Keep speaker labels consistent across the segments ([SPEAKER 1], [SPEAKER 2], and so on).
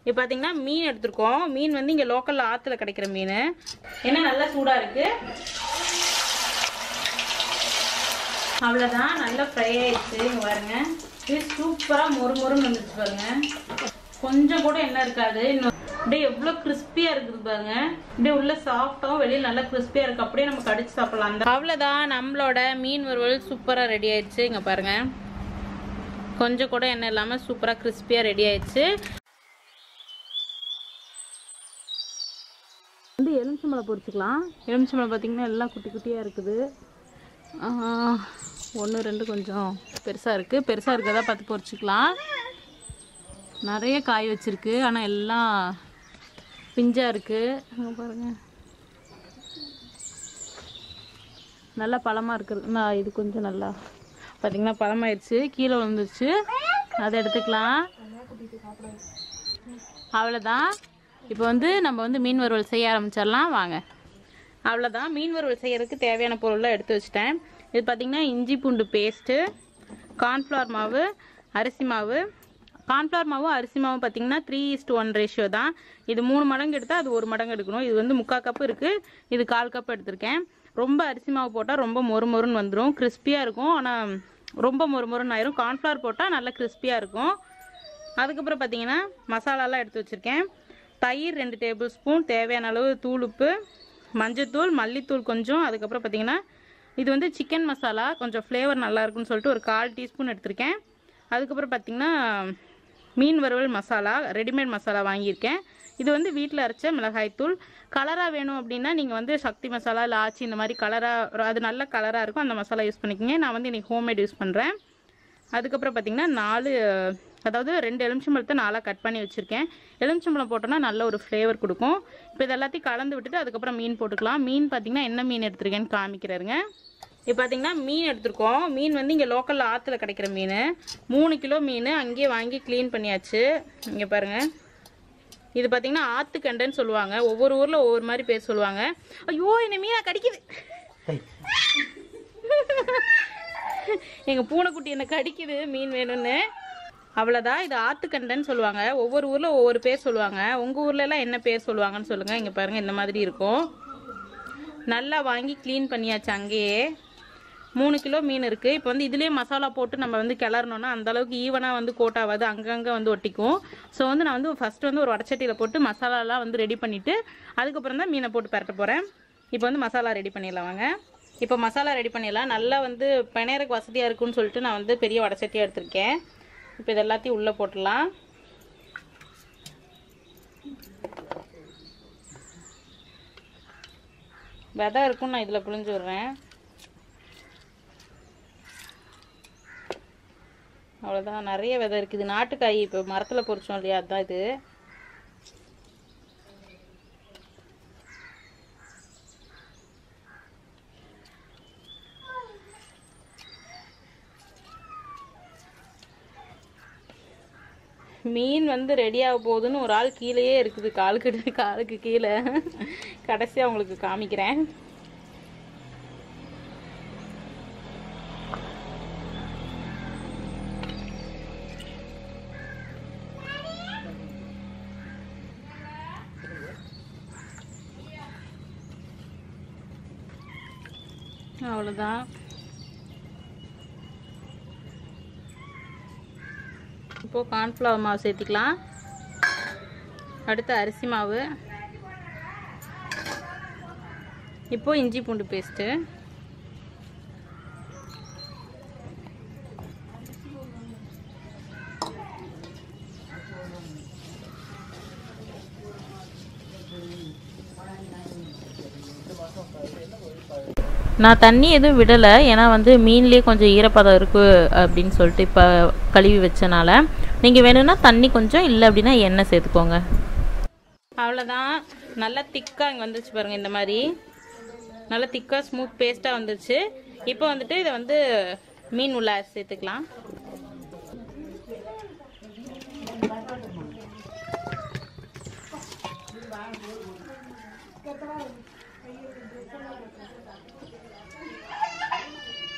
[SPEAKER 1] இப்போ பார்த்தீங்கன்னா மீன் எடுத்துருக்கோம். மீன் வந்து இங்கே லோக்கலில் ஆற்றுல கிடைக்கிற மீன். ஏன்னா நல்லா சூடாக இருக்குது. அவ்வளோதான், நல்லா ஃப்ரை ஆயிடுச்சு. இங்கே பாருங்க, இது சூப்பராக மொறுமொறுன்னு வந்துச்சு பாருங்க. கொஞ்சம் கூட எண்ணெய் இருக்காது. இன்னும் அப்படியே எவ்வளோ கிறிஸ்பியாக இருக்குது பாருங்க. அப்படியே உள்ள சாஃப்டாகவும் வெளியில் நல்லா கிறிஸ்பியாக இருக்குது. அப்படியே நம்ம கடிச்சு சாப்பிடலாம். அந்த அவ்வளோதான், நம்மளோட மீன் வறுவல் சூப்பராக ரெடி ஆயிடுச்சு. இங்கே பாருங்க, கொஞ்சம் கூட எண்ணெய் இல்லாமல் சூப்பராக கிறிஸ்பியாக ரெடி ஆயிடுச்சு. வந்து எலுமிச்சம்பழம் பொரிச்சுக்கலாம். எலுமிச்சம்பழம் பார்த்திங்கன்னா எல்லாம் குட்டி குட்டியாக இருக்குது. 1 2 கொஞ்சம் பெருசாக இருக்குது. பெருசாக இருக்கிறதா பார்த்து பொரிச்சுக்கலாம். நிறைய காய் வச்சுருக்கு, ஆனால் எல்லாம் பிஞ்சாக இருக்குது. அங்கே பாருங்கள், நல்லா பழமாக இருக்குது. இது கொஞ்சம் நல்லா பார்த்திங்கன்னா பழமாயிடுச்சு, கீழே விழுந்துருச்சு. அதை எடுத்துக்கலாம். அவ்வளோதான். இப்போ வந்து நம்ம வந்து மீன் வறுவல் செய்ய ஆரம்பிச்சிடலாம் வாங்க. அவ்வளோதான், மீன் வறுவல் செய்யறதுக்கு தேவையான பொருள்லாம் எடுத்து வச்சுட்டேன். இது பார்த்திங்கன்னா இஞ்சி பூண்டு பேஸ்ட்டு, கார்ன்ஃப்ளவர் மாவு, அரிசி மாவு. கார்ன்ஃப்ளவர் மாவும் அரிசி மாவும் பார்த்திங்கன்னா 3:1 ரேஷியோ தான். இது 3 மடங்கு எடுத்தால் அது 1 மடங்கு எடுக்கணும். இது வந்து 3/4 கப்பு இருக்குது, இது 1/4 கப் எடுத்திருக்கேன். ரொம்ப அரிசி மாவு போட்டால் ரொம்ப மொறுமொறுன்னு வந்துடும், கிறிஸ்பியாக இருக்கும். ஆனால் ரொம்ப மொறுமொறுன்னு ஆயிரும். கார்ன்ஃப்ளவர் போட்டால் நல்லா கிறிஸ்பியாக இருக்கும். அதுக்கப்புறம் பார்த்திங்கன்னா மசாலாலாம் எடுத்து வச்சுருக்கேன். தயிர் 2 டேபிள் ஸ்பூன், தேவையான அளவு தூளுப்பு, மஞ்சத்தூள், மல்லித்தூள் கொஞ்சம். அதுக்கப்புறம் பார்த்திங்கன்னா இது வந்து சிக்கன் மசாலா, கொஞ்சம் ஃப்ளேவர் நல்லாயிருக்குன்னு சொல்லிட்டு ஒரு 1/4 டீஸ்பூன் எடுத்திருக்கேன். அதுக்கப்புறம் பார்த்திங்கன்னா மீன் வறுவல் மசாலா, ரெடிமேட் மசாலா வாங்கியிருக்கேன். இது வந்து வீட்டில் அரைச்ச மிளகாய்த்தூள். கலராக வேணும் அப்படின்னா நீங்கள் வந்து சக்தி மசாலா, லாச்சி இந்த மாதிரி கலராக, அது நல்ல கலராக இருக்கும், அந்த மசாலா யூஸ் பண்ணிக்கோங்க. நான் வந்து இன்றைக்கி ஹோம்மேட் யூஸ் பண்ணுறேன். அதுக்கப்புறம் பார்த்திங்கன்னா 2 எலுமிச்சம்பழத்தை 4 கட் பண்ணி வச்சுருக்கேன். எலுமிச்சம்பழம் போட்டோன்னா நல்ல ஒரு ஃப்ளேவர் கொடுக்கும். இப்போ இது எல்லாத்தையும் கலந்து விட்டுட்டு அதுக்கப்புறம் மீன் போட்டுக்கலாம். மீன் பார்த்திங்கன்னா என்ன மீன் எடுத்துருக்கேன்னு காமிக்கிறாருங்க. இப்போ பார்த்திங்கன்னா மீன் எடுத்துருக்கோம். மீன் வந்து இங்கே லோக்கலில் ஆற்றுல கிடைக்கிற மீன். 3 கிலோ மீன் அங்கேயே வாங்கி க்ளீன் பண்ணியாச்சு. இங்கே பாருங்கள், இது பார்த்திங்கன்னா ஆற்றுக்கண்டைன்னு சொல்லுவாங்க. ஒவ்வொரு ஊரில் ஒவ்வொரு மாதிரி பேர் சொல்லுவாங்க. ஐயோ, என்ன மீனா கடிக்குது. எங்கள் பூனைக்குட்டி என்ன கடிக்குது மீன் வேணும்னு. அவ்வளோதான், இது ஆற்றுக்கண்டைன்னு சொல்லுவாங்க. ஒவ்வொரு ஊரில் ஒவ்வொரு பேர் சொல்லுவாங்க. உங்கள் ஊர்லலாம் என்ன பேர் சொல்லுவாங்கன்னு சொல்லுங்கள். இங்கே பாருங்கள், இந்த மாதிரி இருக்கும். நல்லா வாங்கி க்ளீன் பண்ணியாச்சு அங்கேயே. 3 கிலோ மீன் இருக்குது. இப்போ வந்து இதுலேயே மசாலா போட்டு நம்ம வந்து கிளறணுன்னா அந்தளவுக்கு ஈவனாக வந்து கோட் ஆகாது, அங்கங்கே வந்து ஒட்டிக்கும். ஸோ வந்து நான் வந்து ஃபஸ்ட்டு வந்து ஒரு வடச்சட்டியில் போட்டு மசாலாலாம் வந்து ரெடி பண்ணிவிட்டு அதுக்கப்புறம் தான் மீனை போட்டு பரட்ட போகிறேன். இப்போ வந்து மசாலா ரெடி பண்ணிடலாம் வாங்க. இப்போ மசாலா ரெடி பண்ணிடலாம். நல்லா வந்து பிணையறக்கு வசதியாக இருக்குன்னு சொல்லிட்டு நான் வந்து பெரிய வடச்சட்டியாக எடுத்திருக்கேன். இப்போ இது எல்லாத்தையும் உள்ளே போட்டுடலாம். விதை இருக்கும், நான் இதில் புழிஞ்சு விடுறேன். அவ்வளோதான், நிறைய விதை இருக்குது. நாட்டுக்காய் இப்போ மரத்தில் பொறிச்சோம் இல்லையா, அதுதான் இது. மீன் வந்து ரெடியாக போகுதுன்னு ஒரு ஆள் கீழேயே இருக்குது, காலுக்கு கீழே. கடைசியாக உங்களுக்கு காமிக்கிறேன். அவ்வளோதான். இப்போது கார்ன்ஃப்ளவர் மாவு சேர்த்திக்கலாம். அடுத்து அரிசி மாவு. இப்போது இஞ்சி பூண்டு பேஸ்ட்டு. நான் தண்ணி எதுவும் விடலை, ஏன்னா வந்து மீன்லேயே கொஞ்சம் ஈரப்பதம் இருக்குது அப்படின்னு சொல்லிட்டு இப்போ கழுவி வச்சனால. நீங்கள் வேணும்னா தண்ணி கொஞ்சம், இல்லை அப்படின்னா எண்ணெய் சேர்த்துக்கோங்க. அவ்வளோதான், நல்லா திக்காக இங்கே வந்துருச்சு பாருங்கள். இந்த மாதிரி நல்லா திக்காக ஸ்மூத் பேஸ்ட்டாக வந்துருச்சு. இப்போ வந்துட்டு இதை வந்து மீன் உள்ள சேர்த்துக்கலாம்.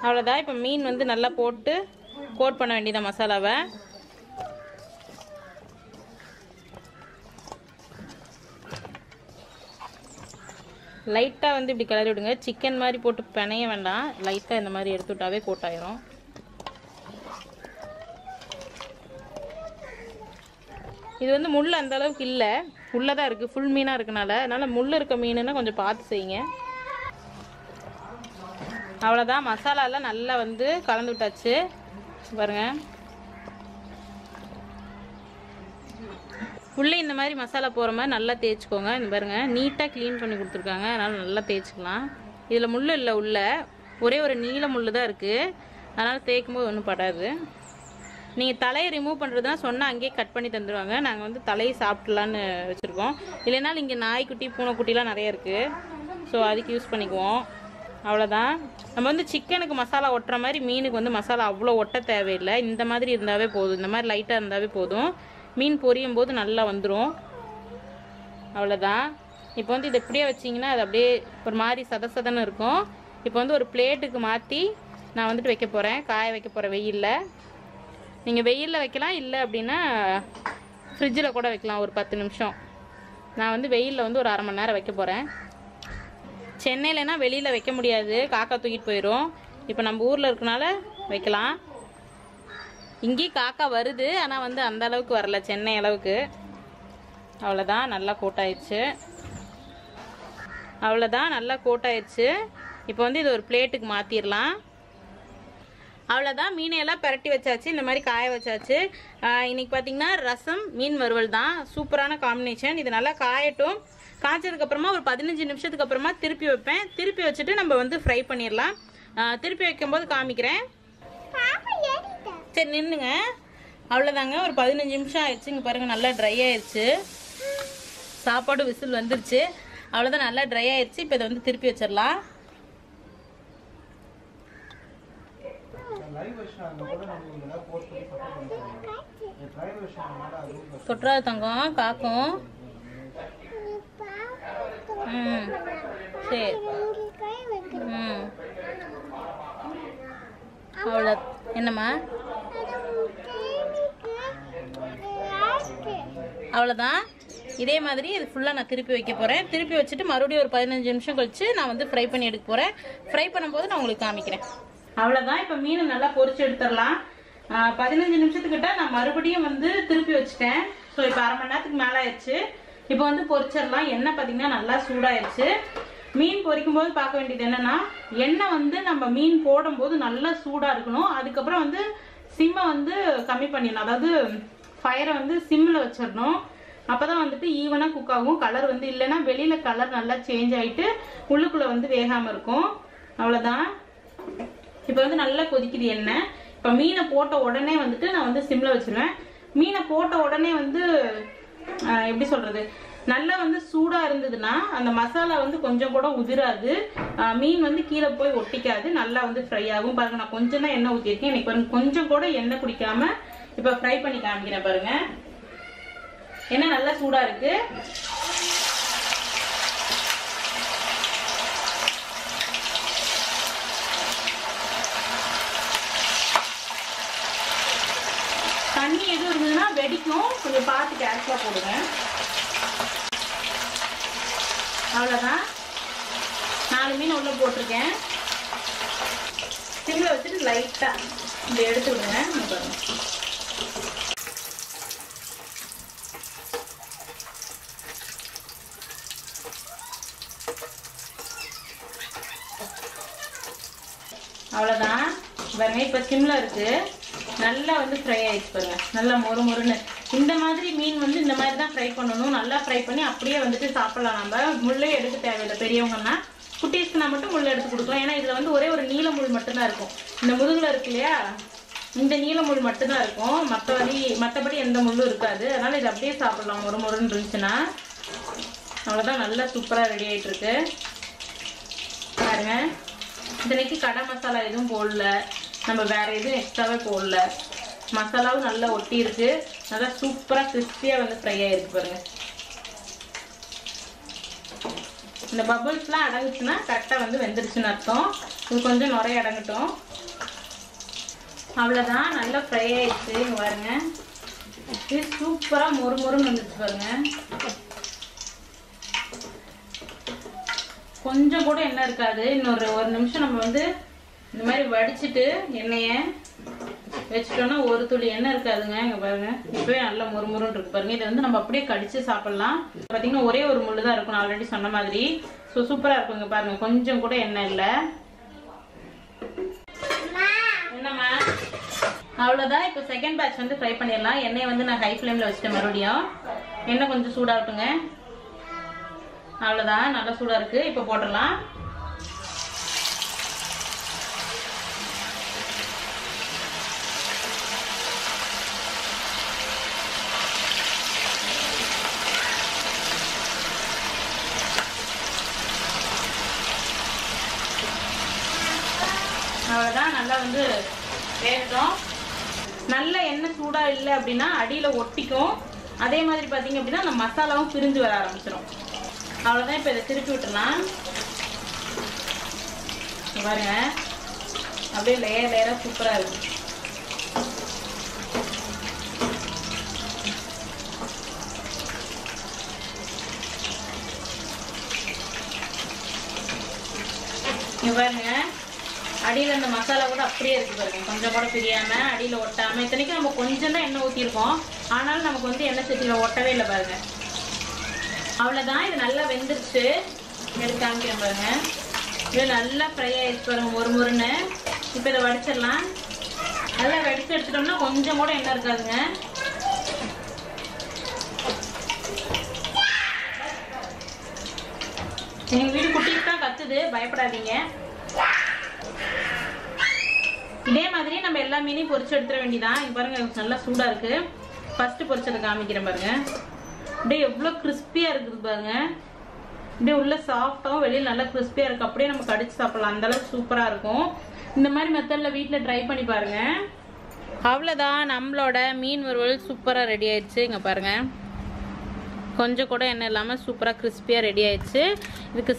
[SPEAKER 1] அவ்வளோதான், இப்போ மீன் வந்து நல்லா போட்டு கோட் பண்ண வேண்டியதான் மசாலாவை. லைட்டாக வந்து இப்படி கிளறி விடுங்க. சிக்கன் மாதிரி போட்டு பிணைய வேண்டாம், லைட்டாக இந்த மாதிரி எடுத்து விட்டாவே கோட்டாயிரும். இது வந்து முள் அந்த அளவுக்கு இல்லை, உள்ளதாக இருக்குது, ஃபுல் மீனாக இருக்கனால. அதனால் முள் இருக்க மீனுன்னா கொஞ்சம் பார்த்து செய்யுங்க. அவ்வளோதான், மசாலாலாம் நல்லா வந்து கலந்து விட்டாச்சு பாருங்கள். உள்ளே இந்த மாதிரி மசாலா போகிற மாதிரி நல்லா தேய்ச்சிக்கோங்க. இந்த பாருங்கள், நீட்டாக க்ளீன் பண்ணி கொடுத்துருக்காங்க, அதனால் நல்லா தேய்ச்சிக்கலாம். இதில் முள் இல்லை, உள்ள ஒரே ஒரு நீல முள் தான் இருக்குது, அதனால் தேய்க்கும் போது ஒன்றும் படாது. நீங்கள் தலையை ரிமூவ் பண்ணுறதுனா சொன்னால் அங்கேயே கட் பண்ணி தந்துடுவாங்க. நாங்கள் வந்து தலையை சாப்பிட்லான்னு வச்சுருக்கோம். இல்லைனாலும் இங்கே நாய்க்குட்டி பூனைக்குட்டிலாம் நிறைய இருக்குது, ஸோ அதுக்கு யூஸ் பண்ணிக்குவோம். அவ்வளோதான். நம்ம வந்து சிக்கனுக்கு மசாலா ஒட்டுற மாதிரி மீனுக்கு வந்து மசாலா அவ்வளோ ஒட்ட தேவையில்லை. இந்த மாதிரி இருந்தாவே போதும், இந்த மாதிரி லைட்டாக இருந்தாவே போதும். மீன் பொரியும் போது நல்லா வந்துடும். அவ்வளோதான். இப்போ வந்து இது எப்படியே வச்சிங்கன்னா அது அப்படியே ஒரு மாதிரி சதசதன்னு இருக்கும். இப்போ வந்து ஒரு பிளேட்டுக்கு மாற்றி நான் வந்துட்டு வைக்க போகிறேன், காய வைக்க போகிறேன் வெயிலில். நீங்கள் வெயிலில் வைக்கலாம், இல்லை அப்படின்னா ஃப்ரிட்ஜில் கூட வைக்கலாம் ஒரு 10 நிமிஷம். நான் வந்து வெயிலில் வந்து ஒரு அரை மணி நேரம் வைக்க போகிறேன். சென்னையிலனா வெளியில் வைக்க முடியாது, காக்கா தூக்கிட்டு போயிடும். இப்போ நம்ம ஊரில் இருக்கனால வைக்கலாம். இங்கேயும் காக்கா வருது, ஆனால் வந்து அந்த அளவுக்கு வரல, சென்னை அளவுக்கு. அவ்வளோதான், நல்லா கோட்டாயிடுச்சு. அவ்வளோதான், நல்லா கோட்டாயிடுச்சு. இப்போ வந்து இது ஒரு பிளேட்டுக்கு மாற்றிடலாம். அவ்வளோதான், மீனையெல்லாம் பரட்டி வச்சாச்சு, இந்த மாதிரி காய வச்சாச்சு. இன்னைக்கு பார்த்தீங்கன்னா ரசம் மீன் வறுவல் தான், சூப்பரான காம்பினேஷன். இது நல்லா காயட்டும். காய்ச்சதுக்கப்புறமா ஒரு 15 நிமிஷத்துக்கு அப்புறமா திருப்பி வைப்பேன். திருப்பி வச்சுட்டு நம்ம வந்து ஃப்ரை பண்ணிடலாம். திருப்பி வைக்கும்போது காமிக்கிறேன். சரி நின்றுங்க. அவ்வளோதாங்க, ஒரு 15 நிமிஷம் ஆயிடுச்சு. இங்கே பாருங்கள், நல்லா ட்ரை ஆயிடுச்சு. சாப்பாடு விசில் வந்துருச்சு. அவ்வளோதான், நல்லா ட்ரை ஆயிடுச்சு. இப்போ இதை வந்து திருப்பி வச்சிடலாம். தொற்றாத தங்கம் காக்கும். சரி. அவ்வளோ. என்னம்மா? அவ்வளோதான். இதே மாதிரி இது ஃபுல்லாக நான் திருப்பி வைக்க போகிறேன். திருப்பி வச்சுட்டு மறுபடியும் ஒரு 15 நிமிஷம் கழிச்சு நான் வந்து ஃப்ரை பண்ணி எடுக்க போகிறேன். ஃப்ரை பண்ணும்போது நான் உங்களுக்கு காமிக்கிறேன். அவ்வளோதான், இப்போ மீன் நல்லா பொரிச்சு எடுத்துடலாம். 15 நிமிஷத்துக்கிட்ட நான் மறுபடியும் வந்து திருப்பி வச்சுட்டேன். ஸோ இப்போ அரை மணி நேரத்துக்கு மேலே ஆயிடுச்சு. இப்போ வந்து பொரிச்சிடலாம். எண்ணெய் பார்த்தீங்கன்னா நல்லா சூடாயிடுச்சு. மீன் பொரிக்கும் போது பார்க்க வேண்டியது என்னன்னா, எண்ணெய் வந்து நம்ம மீன் போடும்போது நல்லா சூடாக இருக்கணும். அதுக்கப்புறம் வந்து சிம்மை வந்து கம்மி பண்ணிடணும், அதாவது ஃபயரை வந்து சிம்மில் வச்சிடணும். அப்போதான் வந்துட்டு ஈவனாக குக் ஆகும். கலர் வந்து இல்லைன்னா வெளியில் கலர் நல்லா சேஞ்ச் ஆகிட்டு உள்ளுக்குள்ளே வந்து வேகாமல் இருக்கும். அவ்வளோதான். இப்போ வந்து நல்லா கொதிக்குது எண்ணெய். இப்போ மீனை போட்ட உடனே வந்துட்டு நான் வந்து சிம்மில் வச்சிருவேன். மீனை போட்ட உடனே வந்து எப்படி சொல்கிறது, நல்லா வந்து சூடாக இருந்ததுன்னா அந்த மசாலா வந்து கொஞ்சம் கூட உதிராது, மீன் வந்து கீழே போய் ஒட்டிக்காது, நல்லா வந்து ஃப்ரை ஆகும். பாருங்க, நான் கொஞ்சம் தான் எண்ணெய் ஊற்றிருக்கேன். எனக்கு பாருங்க, கொஞ்சம் கூட எண்ணெய் குடிக்காம இப்போ ஃப்ரை பண்ணி காமிக்கிறேன் பாருங்க. எண்ணெய் நல்லா சூடாக இருக்கு. தண்ணி எதுவும் இருந்ததுன்னா வெடிக்கும், கொஞ்சம் பார்த்து கேர்ஃபுல்லாக போடுங்க. அவ்வளோதான், 4 மீன் உள்ள போட்டிருக்கேன். சிம்மில் வச்சுட்டு லைட்டாக இப்படி எடுத்து விடுங்க. அவ்வளோதான் பாருங்க, இப்போ சிம்மில் இருக்குது, நல்லா வந்து ஃப்ரை ஆகிடுச்சு பாருங்க, நல்லா மொறு மொறுன்னு. இந்த மாதிரி மீன் வந்து இந்த மாதிரி தான் ஃப்ரை பண்ணணும். நல்லா ஃப்ரை பண்ணி அப்படியே வந்துட்டு சாப்பிடலாம். நம்ம முள்ளே எடுக்க தேவையில்லை. பெரியவங்கன்னா குட்டீஸ்க்குனா மட்டும் முள் எடுத்து கொடுக்கலாம். ஏன்னா இதில் வந்து ஒரே ஒரு நீல முள் மட்டும்தான் இருக்கும். இந்த முதுகில் இருக்கு இல்லையா, இந்த நீல முள் மட்டும்தான் இருக்கும். மற்றபடி எந்த முள்ளும் இருக்காது. அதனால் இது அப்படியே சாப்பிடலாம் மொறு மொறுன்னு இருந்துச்சுன்னா. அவ்வளோதான், நல்லா சூப்பராக ரெடி ஆகிட்டு இருக்கு பாருங்க. இதனைக்கு கடை மசாலா எதுவும் போடல, நம்ம வேற எதுவும் எக்ஸ்ட்ராவே போடல. மசாலாவும் நல்லா ஒட்டி இருக்கு, நல்லா சூப்பராக கிறிஸ்பியாக வந்து ஃப்ரை ஆகிருக்கு பாருங்க. இந்த பபிள்ஸ்லாம் அடங்குச்சுன்னா கரெக்டாக வந்து வெந்துருச்சுன்னு அர்த்தம். இது கொஞ்சம் நுரைய அடங்கட்டும். அவ்வளோதான், நல்லா ஃப்ரை ஆயிடுச்சு. இங்கே பாருங்க, இது சூப்பராக மொறு மொறுன்னு வந்துச்சு பாருங்க. கொஞ்சம் கூட எண்ணெய் இருக்காது. இன்னொரு 1 நிமிஷம் நம்ம வந்து இந்த மாதிரி வடிச்சிட்டு எண்ணெயை வச்சுட்டோம்னா ஒரு துளி எண்ணெய் இருக்காதுங்க. இங்க பாருங்க இப்பவே நல்லா முறுமுறுன்னு இருக்கு பாருங்க. இதை வந்து நம்ம அப்படியே கடிச்சு சாப்பிடலாம். பாத்தீங்கன்னா ஒரே ஒரு முள்ளு தான் இருக்கும், ஆல்ரெடி சொன்ன மாதிரி. ஸோ சூப்பரா இருக்குங்க பாருங்க, கொஞ்சம் கூட எண்ணெய் இல்லை. என்னம்மா? அவ்வளோதான். இப்போ செகண்ட் பேட்ச் வந்து ஃப்ரை பண்ணிடலாம். எண்ணெயை வந்து நான் ஹை ஃப்ளேமில் வச்சுட்டேன். மறுபடியும் எண்ணெய் கொஞ்சம் சூடாகட்டுங்க. அவ்வளோதான், நல்லா சூடாக இருக்கு. இப்போ போட்டுடலாம். அவ்வளோதான், நல்லா வந்து வேகட்டும். நல்ல எண்ணெய் சூடாக இல்லை அப்படின்னா அடியில் ஒட்டிக்கும். அதே மாதிரி பார்த்தீங்க அப்படின்னா அந்த மசாலாவும் பிரிஞ்சு வர ஆரம்பிச்சிடும். அவ்வளோதான். இப்போ இதை திருப்பி விட்டுலாம். பாருங்க அப்படியே லேயர் லேயராக சூப்பராக இருக்கும். இங்க பாருங்க அடியில் அந்த மசாலா கூட அப்படியே இருக்கு பாருங்க, கொஞ்சம் கூட பிரியாம அடியில் ஒட்டாம. இத்தனைக்கும் நம்ம கொஞ்சம் தான் எண்ணெய் ஊற்றிருக்கோம், ஆனாலும் நமக்கு வந்து எண்ணெய் சட்டியில் ஒட்டவே இல்லை பாருங்க. அவ்வளோதான், இது நல்லா வெந்துருச்சு. எடுத்து காமிக்கிறேன் பாருங்க. இது நல்லா ஃப்ரை ஆயிடுச்சு பாருங்க, ஒரு முருன்னு. இப்போ இதை வடிச்சிடலாம். நல்லா வடிச்சு எடுத்துட்டோம்னா கொஞ்சம் கூட எண்ணெய் இருக்காதுங்க. எங்கள் வீடு குட்டிக்கு தான் கத்துது, பயப்படாதீங்க. இதே மாதிரி நம்ம எல்லா மீனையும் பொரிச்சு எடுத்துட வேண்டியதான். இங்க பாருங்க நல்லா சூடா இருக்கு. ஃபர்ஸ்ட் பொரிச்சதை காமிக்கிறேன் பாருங்க. அப்படியே எவ்வளோ கிறிஸ்பியா இருக்குது பாருங்க. அப்படியே உள்ள சாஃப்டாகவும் வெளியில் நல்லா கிறிஸ்பியா இருக்கு. அப்படியே நம்ம கடிச்சு சாப்பிடலாம், அந்த அளவுக்கு சூப்பரா இருக்கும். இந்த மாதிரி மெத்தட்ல வீட்டில் ட்ரை பண்ணி பாருங்க. அவ்வளோதான், நம்மளோட மீன் வறுவல் சூப்பராக ரெடி ஆயிடுச்சு. இங்கே பாருங்க கொஞ்சம் கூட எண்ணெய் இல்லாமல் சூப்பராக கிறிஸ்பியாக ரெடி ஆயிடுச்சு. இதுக்கு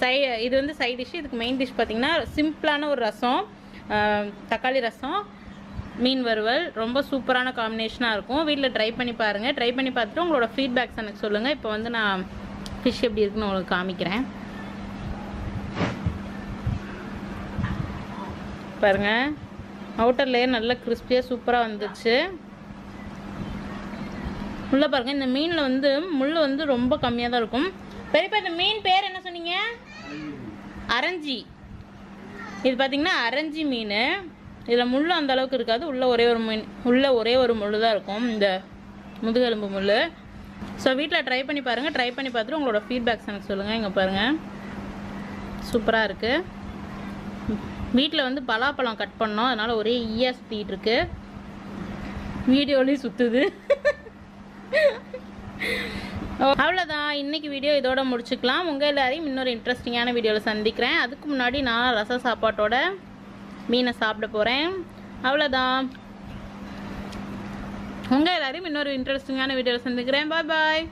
[SPEAKER 1] இது வந்து சைட் டிஷ். இதுக்கு மெயின் டிஷ் பார்த்தீங்கன்னா சிம்பிளான ஒரு ரசம், தக்காளி ரசம், மீன் வறுவல். ரொம்ப சூப்பரான காம்பினேஷனாக இருக்கும். வீட்டில் ட்ரை பண்ணி பாருங்கள். ட்ரை பண்ணி பார்த்துட்டு உங்களோட ஃபீட்பேக்ஸ் எனக்கு சொல்லுங்கள். இப்போ வந்து நான் ஃபிஷ் எப்படி இருக்குன்னு உங்களுக்கு காமிக்கிறேன் பாருங்கள். அவுட்டர் லேயர் நல்லா கிறிஸ்பியாக சூப்பராக வந்துச்சு. உள்ள பாருங்க, இந்த மீனில் வந்து முள் வந்து ரொம்ப கம்மியாக தான் இருக்கும். பெரியப்பா இந்த மீன் பேர் என்ன சொன்னீங்க? அரஞ்சி. இது பார்த்தீங்கன்னா அரஞ்சி மீன். இதில் முள் அந்த அளவுக்கு இருக்காது. உள்ள ஒரே ஒரு முள் தான் இருக்கும், இந்த முதுகெலும்பு முள். ஸோ வீட்டில் ட்ரை பண்ணி பாருங்கள். ட்ரை பண்ணி பார்த்துட்டு உங்களோட ஃபீட்பேக்ஸ் எனக்கு சொல்லுங்கள். இங்கே பாருங்கள் சூப்பராக இருக்குது. வீட்டில் வந்து பலாப்பழம் கட் பண்ணோம், அதனால் ஒரே ஈயா சுற்றிட்டு இருக்கு. வீடியோலையும் சுற்றுது. அவ்வளோதான், இன்னைக்கு வீடியோ இதோட முடிச்சுக்கலாம். உங்கள் எல்லாரையும் இன்னொரு இன்ட்ரெஸ்டிங்கான வீடியோவில் சந்திக்கிறேன். அதுக்கு முன்னாடி நான் ரச சாப்பாட்டோட மீனை சாப்பிட போகிறேன். அவ்வளோதான், உங்கள் எல்லாரையும் இன்னொரு இன்ட்ரெஸ்டிங்கான வீடியோவில் சந்திக்கிறேன். பாய் பாய்.